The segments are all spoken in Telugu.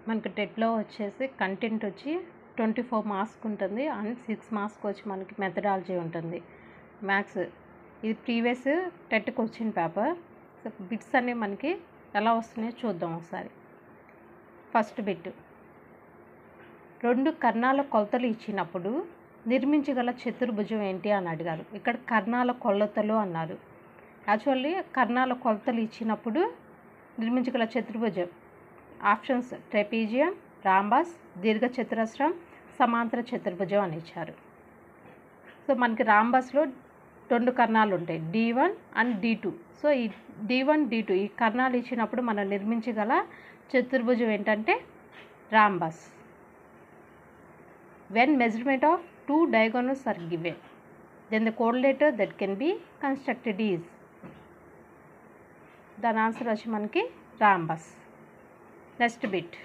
మనకి టెట్లో వచ్చేసి కంటెంట్ వచ్చి 24 మార్క్స్ ఉంటుంది అండ్ 6 మార్క్స్కి వచ్చి మనకి మెథడాలజీ ఉంటుంది. మ్యాథ్స్ ఇది previous TET question paper. So bits అనేవి మనకి ఎలా వస్తున్నాయో చూద్దాం ఒకసారి. ఫస్ట్ బిట్, 2 కర్ణాల కొలతలు ఇచ్చినప్పుడు నిర్మించగల చతుర్భుజం ఏంటి అని అడిగారు. ఇక్కడ కర్ణాల కొలతలు అన్నారు. యాక్చువల్లీ కర్ణాల కొలతలు ఇచ్చినప్పుడు నిర్మించగల చతుర్భుజం ఆప్షన్స్ ట్రెపీజియం, రాంబస్, దీర్ఘచతురస్రం, సమాంతర చతుర్భుజం అని ఇచ్చారు. సో మనకి రాంబస్లో 2 కర్ణాలు ఉంటాయి, D1 అండ్ D2. సో ఈ D1, D2 ఈ కర్ణాలు ఇచ్చినప్పుడు మనం నిర్మించగల చతుర్భుజం ఏంటంటే rhombus. When measurement of 2 diagonals are given, then the quadrilateral that can be constructed is, దాని ఆన్సర్ వచ్చి మనకి రాంబస్. నెక్స్ట్ బిట్,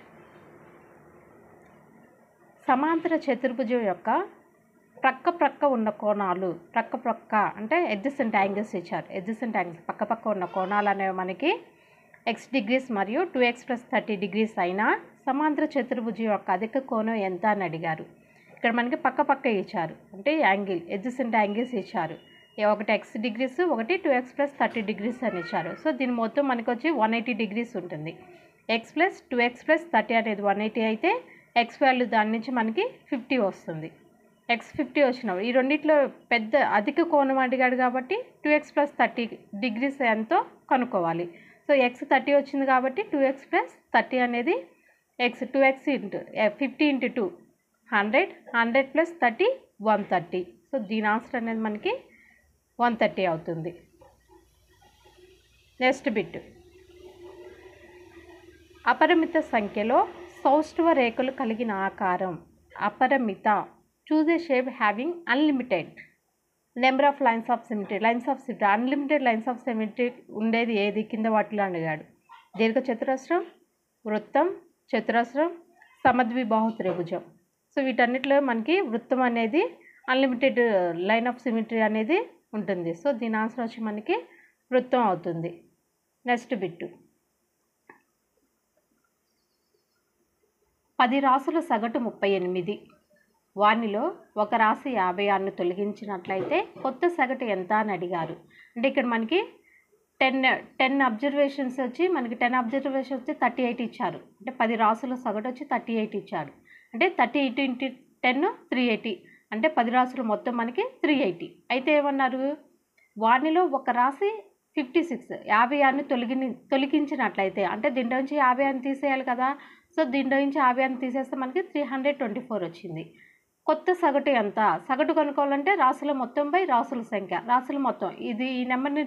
సమాంతర చతుర్భుజం యొక్క ప్రక్క ఉన్న కోణాలు, ప్రక్క అంటే ఎడ్జసెంట్ యాంగిల్స్ ఇచ్చారు. ఎడ్జసెంట్ యాంగిల్స్ పక్క ఉన్న కోణాలు అనేవి మనకి x డిగ్రీస్ మరియు 2x + 30 డిగ్రీస్ అయినా సమాంతర చతుర్భుజం యొక్క అధిక కోణం ఎంత అని అడిగారు. ఇక్కడ మనకి పక్క ఇచ్చారు, అంటే యాంగిల్ ఎడ్జసెంట్ యాంగిల్స్ ఇచ్చారు. ఒకటి x డిగ్రీస్, ఒకటి 2x + 30 డిగ్రీస్ అని ఇచ్చారు. సో దీని మొత్తం మనకి వచ్చి 180 డిగ్రీస్ ఉంటుంది. x + 2x + 30 అనేది 180 అయితే x వాల్యూ దాని నుంచి మనకి 50 వస్తుంది. x 50 వచ్చినప్పుడు ఈ రెండిట్లో పెద్ద అధిక కోణం అడిగాడు కాబట్టి 2x + 30 డిగ్రీస్ ఎంతో కనుక్కోవాలి. సో x 30 వచ్చింది కాబట్టి 2x + 30 అనేది x 50 × 2 100, 100 + 30 130. సో దీని ఆన్సర్ అనేది మనకి 130 అవుతుంది. నెక్స్ట్ బిట్, అపరిమిత సంఖ్యలో సౌష్ఠవ రేఖలు కలిగిన ఆకారం అపరిమిత. Choose a shape having unlimited number of lines of symmetry. Unlimited lines of symmetry ఉండేది ఏది కింద వాటిలో అడిగాడు. దీర్ఘచతురస్రం, వృత్తం, చతురస్రం, సమద్విబాహు త్రిభుజం. సో వీటన్నిటిలో మనకి వృత్తం అనేది అన్లిమిటెడ్ లైన్ ఆఫ్ సిమెట్రీ అనేది ఉంటుంది. సో దీని ఆన్సర్ వచ్చి మనకి వృత్తం అవుతుంది. నెక్స్ట్ బిట్, 10 రాసుల సగటు 38, వానిలో ఒక రాశి 56ను తొలగించినట్లయితే కొత్త సగటు ఎంత అని అడిగారు. అంటే ఇక్కడ మనకి 10 అబ్జర్వేషన్స్ వచ్చి 38 ఇచ్చారు. అంటే 10 రాసుల సగటు వచ్చి 38 ఇచ్చారు. అంటే 38 × 10 380, అంటే 10 రాసులు మొత్తం మనకి 380. అయితే ఏమన్నారు, వానిలో ఒక రాశి 56ను తొలగించినట్లయితే, అంటే దీంట్లో నుంచి 56ని తీసేయాలి కదా. సో దీంట్లో నుంచి 56ని తీసేస్తే మనకి 324 వచ్చింది. కొత్త సగటు ఎంత? సగటు కనుక్కోవాలంటే రాసుల మొత్తం బై రాసుల సంఖ్య, రాసుల మొత్తం ఇది ఈ నెంబర్ని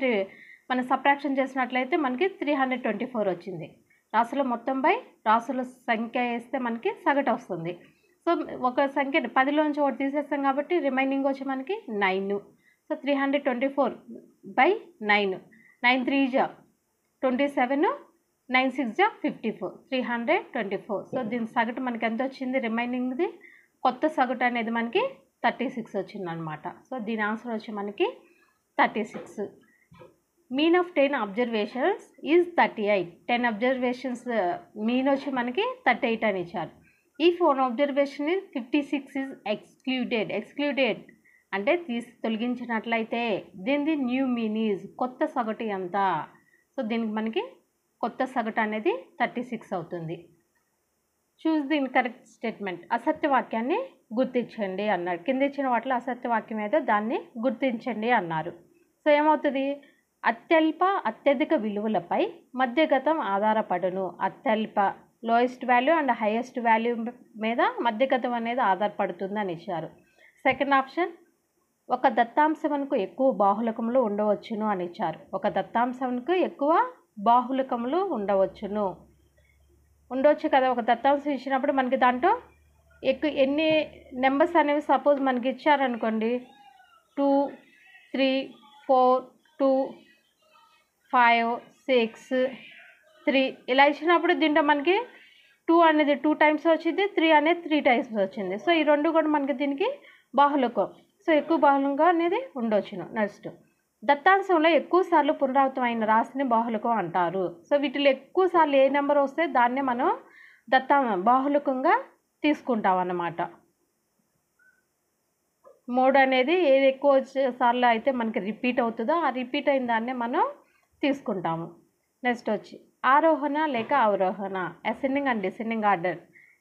మనం సబ్ట్రాక్షన్ చేసినట్లయితే మనకి 324 వచ్చింది. రాసుల మొత్తం బై రాసుల సంఖ్య వేస్తే మనకి సగటు వస్తుంది. సో ఒక సంఖ్య 10లోంచి ఒకటి తీసేస్తాం కాబట్టి రిమైనింగ్ వచ్చి మనకి 9. సో 324/9, 9 3 27, 9 6 54, 324. సో దీని సగటు మనకి ఎంత వచ్చింది, రిమైనింగ్ది కొత్త సగటు అనేది మనకి 36 వచ్చింది అనమాట. సో దీని ఆన్సర్ వచ్చి మనకి 36. Mean of 10 observations is 38. 10 observations mean వచ్చి మనకి 38 అని ఇచ్చారు. If one observation is 56 is excluded అంటే తొలగించినట్లయితే దీనిది న్యూ మీన్ ఈజ్ కొత్త సగటు ఎంత. సో దీనికి మనకి కొత్త సగటు అనేది 36 అవుతుంది. Choose the incorrect statement. అసత్య వాక్యాన్ని గుర్తించండి అన్నారు. కింద ఇచ్చిన వాటిలో అసత్య వాక్యం ఏదో దాన్ని గుర్తించండి అన్నారు. సో ఏమవుతుంది, అత్యధిక విలువలపై మధ్యగతం ఆధారపడును. అత్యల్ప lowest value and highest value మీద మధ్యగతం అనేది ఆధారపడుతుంది అని ఇచ్చారు. సెకండ్ ఆప్షన్, ఒక దత్తాంశమునకు ఎక్కువ బాహుళకములు ఉండవచ్చును అని ఇచ్చారు. ఒక దత్తాంశమునకు ఎక్కువ బాహుళకములు ఉండవచ్చు కదా. ఒక దత్తాంశం ఇచ్చినప్పుడు మనకి దాంట్లో ఎన్ని నెంబర్స్ అనేవి సపోజ్ మనకి ఇచ్చారనుకోండి, 2 3 4 2 5 6 3 ఇలా ఇచ్చినప్పుడు దీంట్లో మనకి 2 అనేది 2 టైమ్స్ వచ్చింది, 3 అనేది 3 టైమ్స్ వచ్చింది. సో ఈ రెండు కూడా మనకి దీనికి బాహుళకం. సో ఎక్కువ బాహుళంగా అనేది ఉండొచ్చును. నెక్స్ట్, దత్తాంశంలో ఎక్కువసార్లు పునరావృతం అయిన రాశిని బాహుళకం అంటారు. సో వీటిలో ఎక్కువసార్లు ఏ నెంబర్ వస్తే దాన్నే మనం బాహుళకంగా తీసుకుంటాం అన్నమాట. మోడ్ అనేది ఏది ఎక్కువ సార్లు అయితే మనకి రిపీట్ అవుతుందో ఆ రిపీట్ అయిన దాన్నే మనం తీసుకుంటాము. నెక్స్ట్ వచ్చి ఆరోహణ లేక అవరోహణ, అసెండింగ్ అండ్ డిసెండింగ్ ఆర్డర్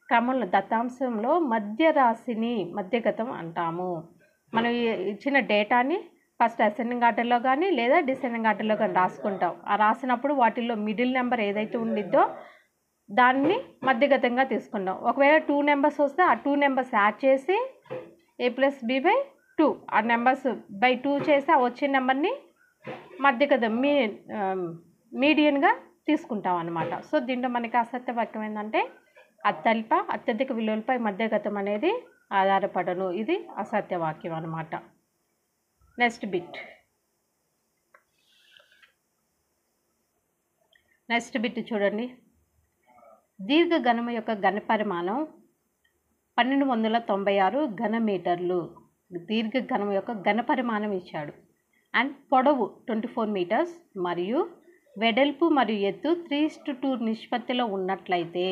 క్రమంలో దత్తాంశంలో మధ్య రాశిని మధ్యగతం అంటాము. మనం ఇచ్చిన డేటాని ఫస్ట్ అసెండింగ్ ఆర్డర్లో కానీ లేదా డిసెండింగ్ ఆర్డర్లో కానీ రాసుకుంటాం. ఆ రాసినప్పుడు వాటిల్లో మిడిల్ నెంబర్ ఏదైతే ఉండిద్దో దాన్ని మధ్యగతంగా తీసుకుంటాం. ఒకవేళ 2 నెంబర్స్ వస్తే ఆ 2 నెంబర్స్ యాడ్ చేసి a+b/2 ఆ నెంబర్స్ బై 2 చేసి ఆ వచ్చిన నెంబర్ని మధ్యగతం మీడియన్గా తీసుకుంటాం అన్నమాట. సో దీంట్లో మనకి అసత్య వాక్యం ఏంటంటే అత్యధిక విలువలపై మధ్యగతం అనేది ఆధారపడను. ఇది అసత్య వాక్యం అన్నమాట. నెక్స్ట్ బిట్ చూడండి. దీర్ఘఘనము యొక్క ఘనపరిమాణం 1296 ఘనమీటర్లు. దీర్ఘఘనము యొక్క ఘనపరిమాణం ఇచ్చాడు. అండ్ పొడవు 24 మీటర్స్ మరియు వెడల్పు మరియు ఎత్తు 3:2 నిష్పత్తిలో ఉన్నట్లయితే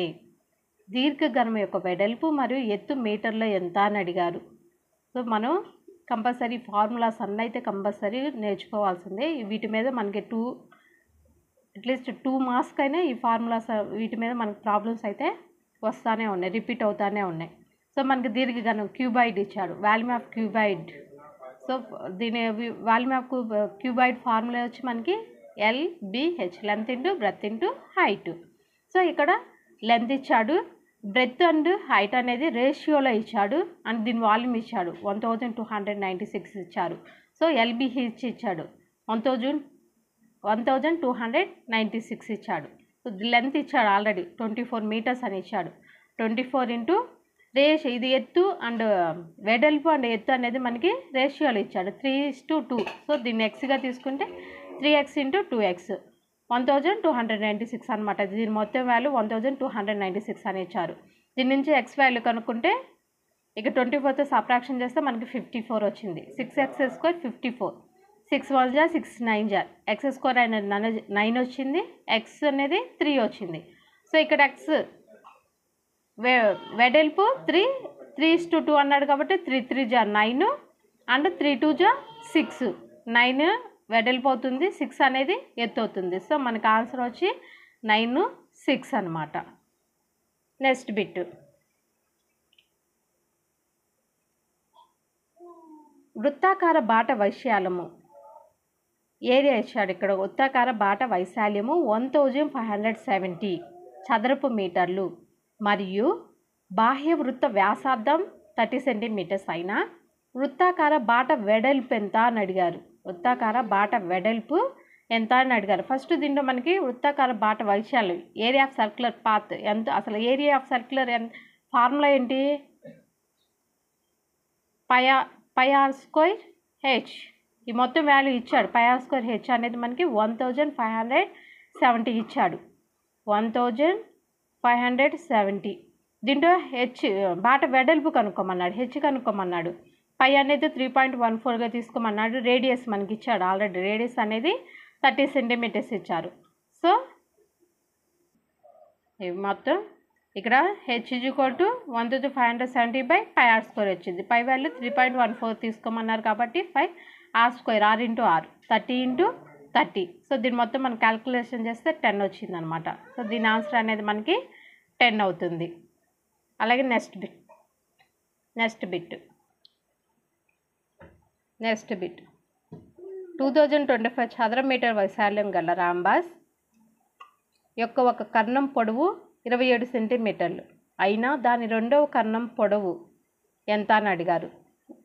దీర్ఘఘనము యొక్క వెడల్పు మరియు ఎత్తు మీటర్లో ఎంత అని అడిగారు. సో మనం కంపల్సరీ ఫార్ములాస్ అన్నీ అయితే కంపల్సరీ నేర్చుకోవాల్సిందే. వీటి మీద మనకి అట్లీస్ట్ 2 మార్క్స్ అయినా ఈ ఫార్ములాస్ వీటి మీద మనకి ప్రాబ్లమ్స్ అయితే వస్తూనే ఉన్నాయి, రిపీట్ అవుతూనే ఉన్నాయి. సో మనకి దీర్ఘఘనం క్యూబాయిడ్ ఇచ్చాడు, వాల్యూమ్ ఆఫ్ క్యూబాయిడ్. సో దీని వాల్యూమ్ ఆఫ్ క్యూబాయిడ్ ఫార్ములా వచ్చి మనకి LBH, length into breath into height. So ఇక్కడ లెంత్ ఇచ్చాడు, బ్రెత్ అండ్ హైట్ అనేది రేషియోలో ఇచ్చాడు. అండ్ దీని వాల్యూమ్ ఇచ్చాడు 1296 ఇచ్చారు. సో LBH ఇచ్చాడు 1296 ఇచ్చాడు. సో లెంత్ ఇచ్చాడు ఆల్రెడీ 24 మీటర్స్ అని ఇచ్చాడు. 24 ఇంటూ ఇది ఎత్తు అండ్ వెడల్పు అండ్ ఎత్తు అనేది మనకి రేషియోలో ఇచ్చాడు 3:2. సో దీన్ని ఎక్స్గా తీసుకుంటే 3x ఇంటూ 2x 1296 అనమాట. దీని మొత్తం వాల్యూ 1296 అని ఇచ్చారు. దీని నుంచి ఎక్స్ వాల్యూ కనుక్కుంటే ఇక 24తో సబ్ట్రాక్షన్ చేస్తే మనకి 54 వచ్చింది. 6x² 54, 6 1 జా 6 9 జా, x² అనేది 9 వచ్చింది, x అనేది 3 వచ్చింది. సో ఇక్కడ x వెడల్పు 3:2 అన్నాడు కాబట్టి 3 3 జా 9 అండ్ 3 2 జా 6, 9 వెడల్పు అవుతుంది, 6 అనేది ఎత్తు అవుతుంది. సో మనకి ఆన్సర్ వచ్చి 9 6 అనమాట. నెక్స్ట్ బిట్ వృత్తాకార బాట వైశాల్యము ఏరియా ఇచ్చాడు. ఇక్కడ వృత్తాకార బాట వైశాల్యము 1570 చదరపు మీటర్లు మరియు బాహ్య వృత్త వ్యాసార్థం 30 సెంటీమీటర్స్ అయినా వృత్తాకార బాట వెడల్పు ఎంత అని అడిగారు. వృత్తాకార బాట వెడల్పు ఎంత అని అడిగారు. ఫస్ట్ దీంట్లో మనకి వృత్తాకార బాట వైశాల్యం, ఏరియా ఆఫ్ సర్క్యులర్ పాత్ ఎంత, అసలు ఏరియా ఆఫ్ సర్క్యులర్ ఫార్ములా ఏంటి, πr² h. ఈ మొత్తం వాల్యూ ఇచ్చాడు. πr² h అనేది మనకి 1570 ఇచ్చాడు. 1570. దీంట్లో హెచ్ బాట వెడల్పు కనుక్కోమన్నాడు, హెచ్ కనుక్కోమన్నాడు. పై అనేది 3.14గా తీసుకోమన్నాడు. రేడియస్ మనకి ఇచ్చాడు ఆల్రెడీ, రేడియస్ అనేది 30 సెంటీమీటర్స్ ఇచ్చారు. సో మొత్తం ఇక్కడ h = 1570/πr² వచ్చింది. పై వాల్యూ 3.14 తీసుకోమన్నారు కాబట్టి 5r², r into r 30 into 30. So దీని మొత్తం మనం క్యాల్కులేషన్ చేస్తే 10 వచ్చింది అనమాట. సో దీని ఆన్సర్ అనేది మనకి 10 అవుతుంది. అలాగే నెక్స్ట్ బిట్ 2025 చదర మీటర్ వైశాల్యం గల రాంబాస్ యొక్క ఒక కర్ణం పొడవు 27 సెంటీమీటర్లు అయినా దాని రెండవ కర్ణం పొడవు ఎంత అని అడిగారు.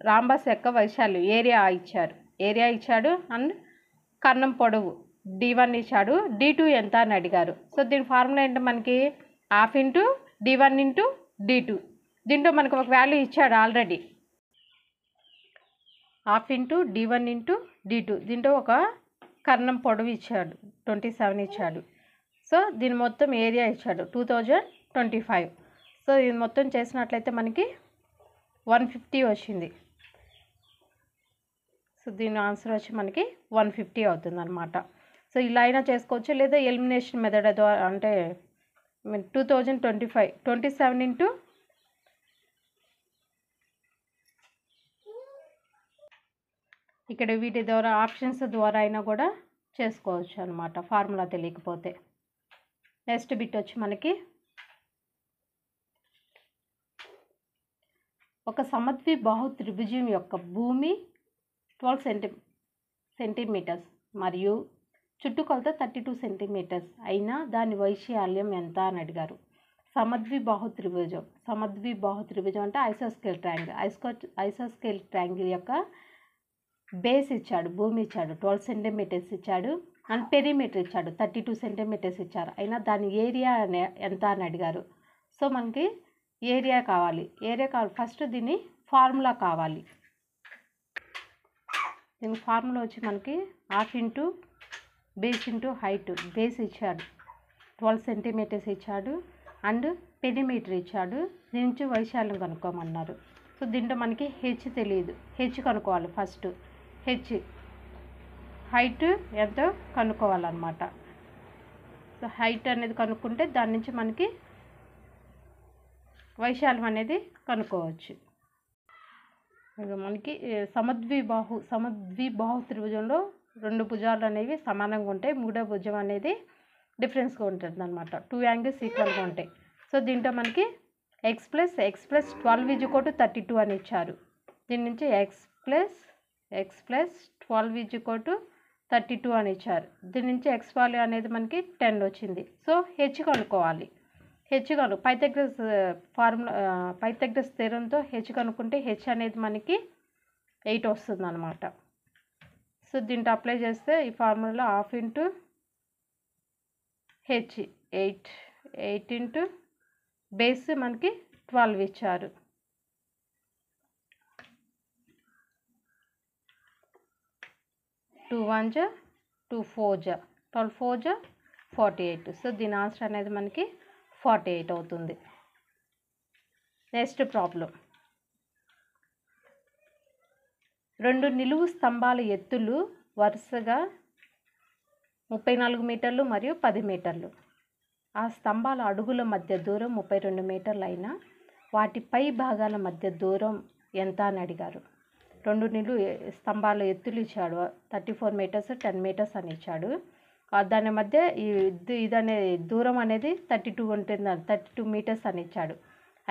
రాంబాస్ యొక్క వైశాల్యం ఏరియా ఇచ్చాడు అండ్ కర్ణం పొడవు d1 ఇచ్చాడు, d2 ఎంత అని అడిగారు. సో దీని ఫార్ములా ఏంటి మనకి ½ ఇంటూ d1 ఇంటూ d2. దీంట్లో మనకు ఒక వాల్యూ ఇచ్చాడు already, ½ into d1 into d2. దీంట్లో ఒక కర్ణం పొడవు ఇచ్చాడు 27 ఇచ్చాడు. సో దీని మొత్తం ఏరియా ఇచ్చాడు 2025. సో ఇది మొత్తం చేసినట్లయితే మనకి 150 వచ్చింది. సో దీని ఆన్సర్ వచ్చి మనకి 150 అవుతుంది అనమాట. సో ఇలా అయినా చేసుకోవచ్చు, లేదా ఎలిమినేషన్ మెథడ్ ద్వారా అంటే 2025 27 ఇంటూ ఇక్కడ వీటి ద్వారా ఆప్షన్స్ ద్వారా అయినా కూడా చేసుకోవచ్చు అనమాట ఫార్ములా తెలియకపోతే. నెక్స్ట్ బిట్ వచ్చి మనకి ఒక సమద్విబాహు త్రిభుజం యొక్క భూమి 12 సెంటీమీటర్స్ మరియు చుట్టుకొలత 32 సెంటీమీటర్స్ అయినా దాని వైశాల్యం ఎంత అని అడిగారు. సమద్విబాహు త్రిభుజం అంటే ఐసోస్కేల్ ట్రయాంగిల్ యొక్క బేస్ ఇచ్చాడు, భూమి ఇచ్చాడు 12 సెంటీమీటర్స్ ఇచ్చాడు అండ్ పెరిమీటర్ ఇచ్చాడు 32 సెంటీమీటర్స్ ఇచ్చారు. అయినా దాని ఏరియా ఎంత అని అడిగారు. సో మనకి ఏరియా కావాలి. ఫస్ట్ దీని ఫార్ములా కావాలి. దీని ఫార్ములా వచ్చి మనకి half into base into height. Base ఇచ్చాడు 12 సెంటీమీటర్స్ ఇచ్చాడు అండ్ పెరిమీటర్ ఇచ్చాడు. దీని నుంచి వైశాల్యం కనుక్కోమన్నారు. సో దీంట్లో మనకి హెచ్ తెలియదు, హెచ్ కనుక్కోవాలి. ఫస్ట్ హైట్ ఎంతో కనుక్కోవాలన్నమాట. సో హైట్ అనేది కనుక్కుంటే దాని నుంచి మనకి వైశాల్యం అనేది కనుక్కోవచ్చు. మనకి సమద్విబాహు త్రిభుజంలో 2 భుజాలు అనేవి సమానంగా ఉంటాయి, 3వ భుజం అనేది డిఫరెన్స్గా ఉంటుంది అనమాట. 2 యాంగిల్స్ ఈక్వల్గా ఉంటాయి. సో దీంట్లో మనకి x + 12 = 32 అని ఇచ్చారు. దీని నుంచి x + 12 = 32 అని ఇచ్చారు. దీని నుంచి x వాల్యూ అనేది మనకి 10 వచ్చింది. సో హెచ్ కనుక్కోవాలి. పైథాగరస్ థియరంతో హెచ్ కనుక్కుంటే హెచ్ అనేది మనకి 8 వస్తుంది అనమాట. సో దీంట్లో అప్లై చేస్తే ఈ formula half into H 8 into base మనకి 12 ఇచ్చారు. 2 1 జా 2 4 జా 12 4 జా 48. సో దీని ఆన్సర్ అనేది మనకి 48 అవుతుంది. Next problem. 2 నిలువు స్తంభాల ఎత్తులు వరుసగా 34 మీటర్లు మరియు 10 మీటర్లు. ఆ స్తంభాల అడుగుల మధ్య దూరం 32 మీటర్లు అయినా వాటి పై భాగాల మధ్య దూరం ఎంత అని అడిగారు. 2 నిలువు స్తంభాల ఎత్తులు ఇచ్చాడు, 34 మీటర్స్ 10 మీటర్స్ అని ఇచ్చాడు. దాని మధ్య ఇదనే దూరం అనేది 32 ఉంటుంది, 32 మీటర్స్ అని ఇచ్చాడు.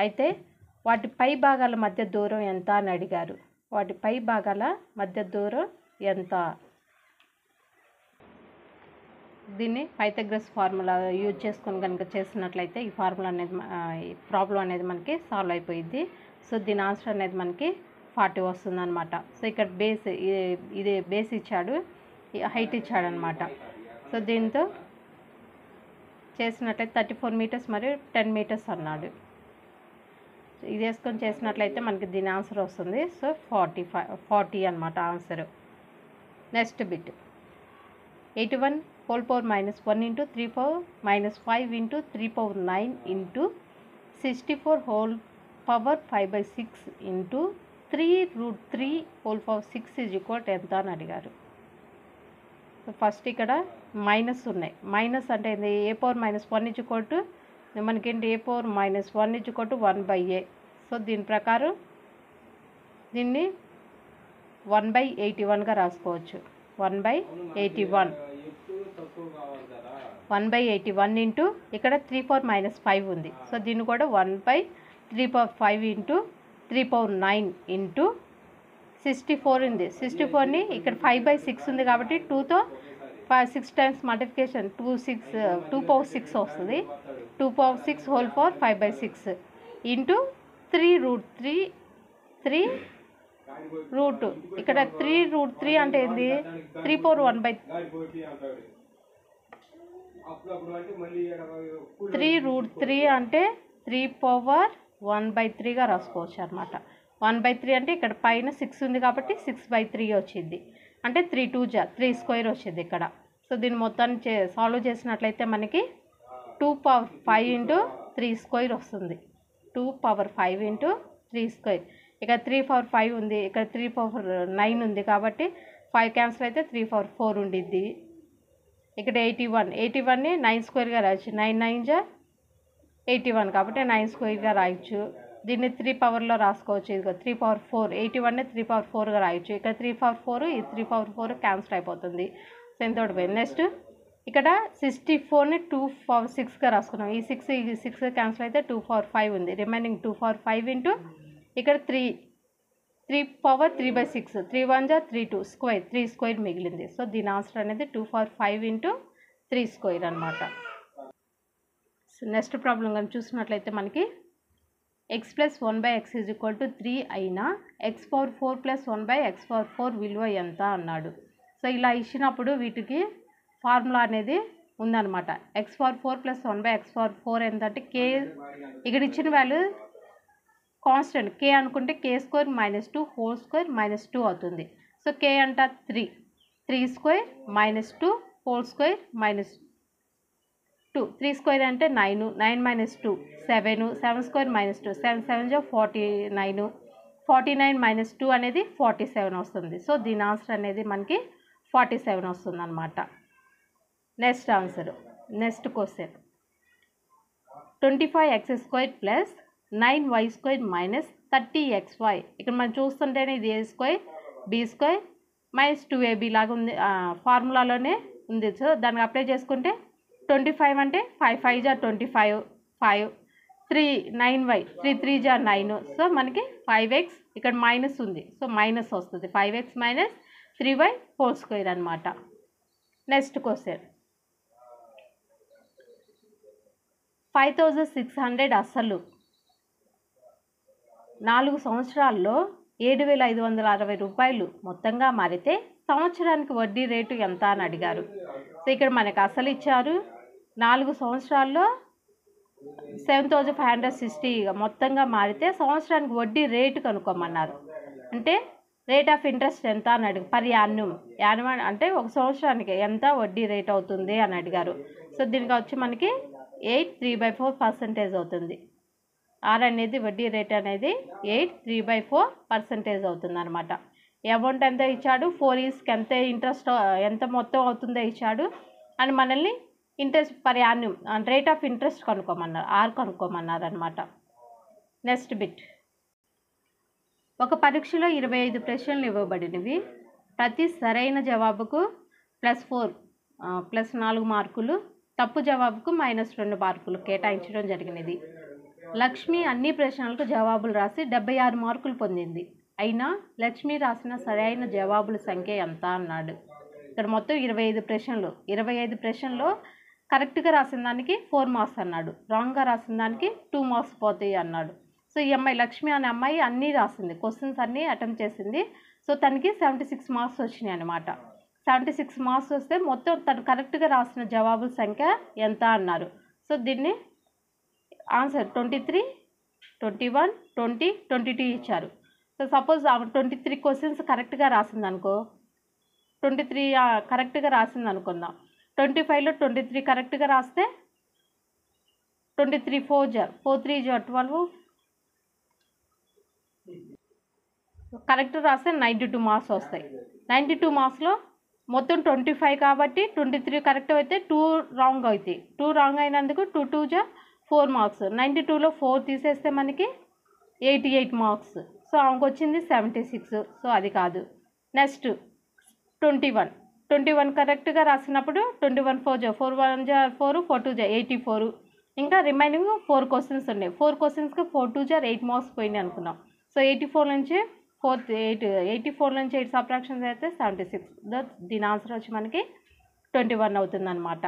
అయితే వాటి పై భాగాల మధ్య దూరం ఎంత అని అడిగారు. వాటి పై భాగాల మధ్య దూరం ఎంత? దీన్ని పైథాగరస్ ఫార్ములా యూజ్ చేసుకొని కనుక చేసినట్లయితే ఈ ఫార్ములా అనేది ప్రాబ్లం అనేది మనకి సాల్వ్ అయిపోయింది. సో దీని ఆన్సర్ అనేది మనకి 40 వస్తుంది అనమాట. సో ఇక్కడ ఇది బేస్ ఇచ్చాడు, హైట్ ఇచ్చాడు అనమాట. సో దీంతో చేసినట్లయితే 34 మీటర్స్ మరియు 10 మీటర్స్ అన్నాడు. ఇది వేసుకొని చేసినట్లయితే మనకి దీని ఆన్సర్ వస్తుంది. సో 40 అనమాట answer. Next bit. 81 whole power minus 1 into 3 power minus 5 into 3 power 9 into 64 whole power 5/6 into 3√3 whole power 6 is equal to ఎంత అని అడిగారు. సో ఫస్ట్ ఇక్కడ మైనస్ ఉన్నాయి. మైనస్ అంటే a power -1 is equal to మనకేంటి a power -1 is equal to 1/a. So దీని ప్రకారం దీన్ని 1/81గా రాసుకోవచ్చు. 1/81 ఇంటూ ఇక్కడ 3 power -5 ఉంది. సో దీన్ని కూడా 1/3 power 5 ఇంటూ 3 power 9 ఇంటూ 64 ఉంది. 64ని ఇక్కడ 5/6 ఉంది కాబట్టి 2తో 6 టైమ్స్ మల్టిప్లికేషన్ 2 power 6 వస్తుంది. 2 power 6 whole power 5/6 ఇంటూ 3√3 ఇక్కడ 3√3 అంటే ఏంది 3 power 1/3 3√3 అంటే 3 power 1/3గా రాసుకోవచ్చు అనమాట. 1/3 అంటే ఇక్కడ పైన 6 ఉంది కాబట్టి 6/3 వచ్చింది. అంటే 3 2 జా 3 స్క్వేర్ వచ్చింది ఇక్కడ. సో దీన్ని మొత్తాన్ని సాల్వ్ చేసినట్లయితే మనకి 2 power 5 ఇంటూ 3 స్క్వేర్ వస్తుంది. 2 power 5 ఇంటూ 3 స్క్వేర్. ఇక్కడ 3 power 5 ఉంది, ఇక్కడ 3 power 9 ఉంది కాబట్టి 5 క్యాన్సిల్ అయితే 3 power 4 ఉండిద్ది. ఇక్కడ 81ని 9 స్క్వేర్గా రావచ్చు. 9 9 జా 81 కాబట్టి 9 స్క్వేర్గా రాయొచ్చు. దీన్ని 3 పవర్లో రాసుకోవచ్చు. ఇదిగో 3 పవర్ 4 81ని 3 పవర్ 4గా రాయొచ్చు. ఇక్కడ 3 పవర్ 4 ఈ 3 పవర్ 4 క్యాన్సిల్ అయిపోతుంది. సో ఎంత పడిపోయింది. నెక్స్ట్ ఇక్కడ 64ని 2 పవర్ 6గా రాసుకున్నాం. ఈ 6 క్యాన్సిల్ అయితే 2 పవర్ 5 ఉంది. రిమైనింగ్ 2 పవర్ 5 ఇంటూ ఇక్కడ 3 పవర్ 3/6 3 1 జా 3 2 స్క్వేర్ 3 స్క్వేర్ మిగిలింది. సో దీని ఆన్సర్ అనేది 2 పవర్ 5 ఇంటూ 3 స్క్వేర్ అనమాట. సో నెక్స్ట్ ప్రాబ్లం కానీ చూసినట్లయితే మనకి x + 1/x = 3 అయినా x పవర్ 4 + 1/x పవర్ 4 విలువ ఎంత అన్నాడు. సో ఇలా ఇచ్చినప్పుడు వీటికి ఫార్ములా అనేది ఉందన్నమాట. x పవర్ 4 + 1/x పవర్ 4 ఎంతంటే k, ఇక్కడ ఇచ్చిన వాల్యూ కాన్స్టెంట్ k అనుకుంటే k² - 2 హోల్ స్క్వేర్ -2 అవుతుంది. సో k అంట 3 స్క్వేర్ -2 హోల్ స్క్వేర్ -2 3 స్క్వేర్ అంటే 9 9 - 2 7 7 స్క్వేర్ -2 7 7 జా 49 49 - 2 అనేది 47 వస్తుంది. సో దీని ఆన్సర్ అనేది మనకి 47 వస్తుంది అనమాట. Next answer next question 25x² + 9y² - 30xy. ఇక్కడ మనం చూస్తుంటేనే ఇది a² b² - 2ab లాగా ఉంది, ఫార్ములాలోనే ఉంది. సో దానికి అప్లై చేసుకుంటే 25 అంటే 5 5 జా 25 5 3 9y 3 3 జా 9. సో మనకి 5x ఇక్కడ మైనస్ ఉంది. సో మైనస్ వస్తుంది 5x - 3y హోల్ స్క్వేర్ అనమాట. నెక్స్ట్ క్వశ్చన్ 5600 అసలు 4 సంవత్సరాల్లో 7560 రూపాయలు మొత్తంగా మారితే సంవత్సరానికి వడ్డీ రేటు ఎంత అని అడిగారు. సో ఇక్కడ మనకు అసలు ఇచ్చారు. 4 సంవత్సరాల్లో 7560 మొత్తంగా మారితే సంవత్సరానికి వడ్డీ రేటు కనుక్కోమన్నారు. అంటే రేట్ ఆఫ్ ఇంట్రెస్ట్ ఎంత అని అడిగారు. పర్ యాన్యుమ్ అంటే ఒక సంవత్సరానికి ఎంత వడ్డీ రేట్ అవుతుంది అని అడిగారు. సో దీనికి వచ్చి మనకి 8 3/4% అవుతుంది. ఆర్ అనేది వడ్డీ రేట్ అనేది 8 3/4% అవుతుంది అనమాట. అమౌంట్ ఎంత ఇచ్చాడు 4 ఇయర్స్కి ఎంత ఇంట్రెస్ట్ ఎంత మొత్తం అవుతుందో ఇచ్చాడు అని మనల్ని interest per annum rate of interest కనుక్కోమన్నారు, ఆర్ కనుక్కోమన్నారు అనమాట. నెక్స్ట్ బిట్ ఒక పరీక్షలో 25 ప్రశ్నలు ఇవ్వబడినవి. ప్రతి సరైన జవాబుకు +4 +4 మార్కులు, తప్పు జవాబుకు -2 మార్కులు కేటాయించడం జరిగినది. లక్ష్మి అన్ని ప్రశ్నలకు జవాబులు రాసి 76 మార్కులు పొందింది. అయినా లక్ష్మి రాసిన సరైన జవాబుల సంఖ్య ఎంత అన్నాడు. ఇక్కడ మొత్తం 25 ప్రశ్నలు. 25 ప్రశ్నల్లో కరెక్ట్గా రాసిన దానికి 4 మార్క్స్ అన్నాడు, రాంగ్గా రాసిన దానికి 2 మార్క్స్ పోతాయి అన్నాడు. సో ఈ అమ్మాయి లక్ష్మి అనే అమ్మాయి అన్నీ రాసింది, క్వశ్చన్స్ అన్నీ అటెంప్ట్ చేసింది. సో తనకి 76 మార్క్స్ వచ్చినాయి అనమాట. 76 మార్క్స్ వస్తే మొత్తం తను కరెక్ట్గా రాసిన జవాబుల సంఖ్య ఎంత అన్నారు. సో దీన్ని ఆన్సర్ 23 21 20 22 ఇచ్చారు. సో సపోజ్ 23 క్వశ్చన్స్ కరెక్ట్గా రాసింది అనుకో, 23 కరెక్ట్గా రాసింది అనుకుందాం. 25లో 23 కరెక్ట్గా రాస్తే 23 4 జా 4 3 జా 12 కరెక్ట్ రాస్తే 92 మార్క్స్ వస్తాయి. 92 మార్క్స్లో మొత్తం 25 కాబట్టి 23 కరెక్ట్ అయితే 2 రాంగ్ అవుతాయి. 2 రాంగ్ అయినందుకు 2 2 జా 4 మార్క్స్. 92లో 4 తీసేస్తే మనకి 88 మార్క్స్. సో ఆమెకు వచ్చింది 76. సో అది కాదు. నెక్స్ట్ 21 కరెక్ట్గా రాసినప్పుడు 21 4 జా 4 1 జా 4 4 2 జా 84. ఇంకా రిమైనింగ్ 4 క్వశ్చన్స్ ఉన్నాయి. 4 క్వశ్చన్స్కి 4 2 జా 8 మార్క్స్ పోయినాయి అనుకున్నాం. సో 84 నుంచి 84 నుంచి 8 సబ్ట్రాక్షన్స్ అయితే 76. దీని ఆన్సర్ వచ్చి మనకి 21 అవుతుంది అనమాట.